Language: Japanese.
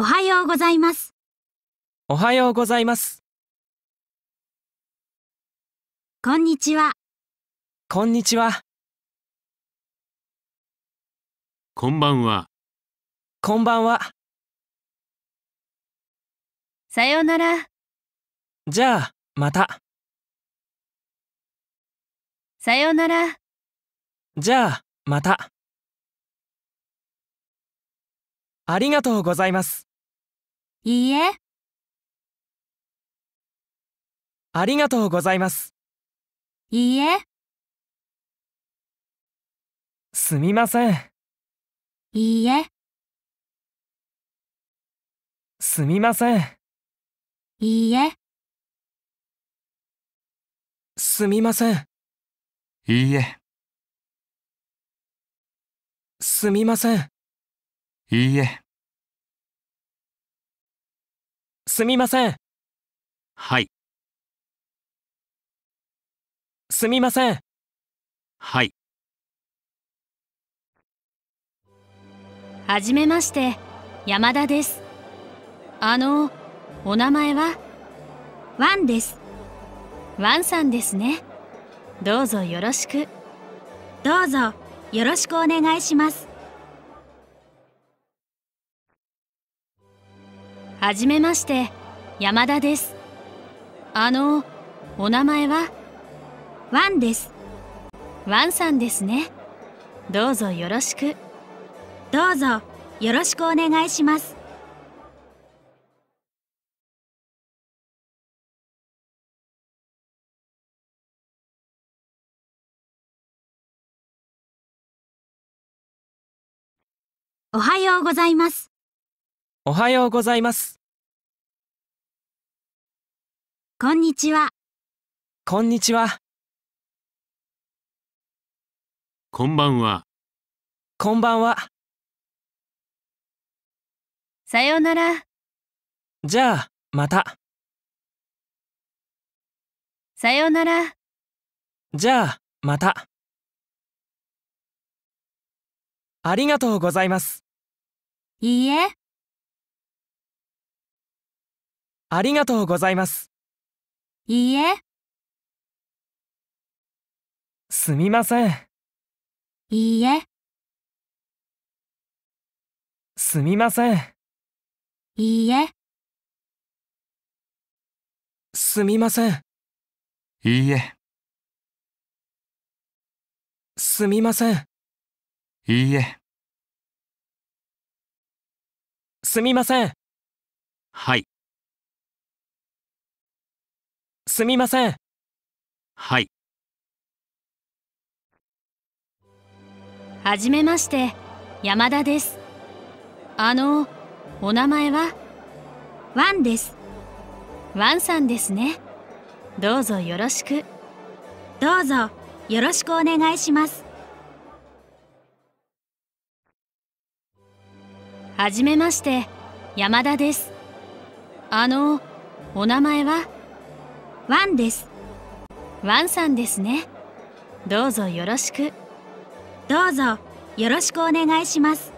おはようございます。おはようございます。こんにちは。こんにちは。こんばんは。こんばんは。さようなら。じゃあ、また。さようなら。じゃあ、また。ありがとうございます。いいえ。ありがとうございます。いいえ。すみません。いいえ。すみません。いいえ。すみません。いいえ。すみません。いいえ。すみません。はい。すみません。はい。はじめまして、山田です。お名前は？ワンです。ワンさんですね。どうぞよろしく。どうぞよろしくお願いします。はじめまして、山田です。お名前は？ワンです。ワンさんですね。どうぞよろしく。どうぞよろしくお願いします。おはようございます。おはようございます。こんにちは。こんにちは。こんばんは。こんばんは。さようなら。じゃあ、また。さようなら。じゃあ、また。ありがとうございます。いいえ。ありがとうございます。いいえ。すみません。いいえ。すみません。いいえ。すみません。いいえ。すみません。いいえ。すみません。はい。すみません。はい。はじめまして、山田です。お名前は？ワンです。ワンさんですね。どうぞよろしく。どうぞよろしくお願いします。はじめまして、山田です。お名前は？ワンです。ワンさんですね。どうぞよろしく。どうぞよろしくお願いします。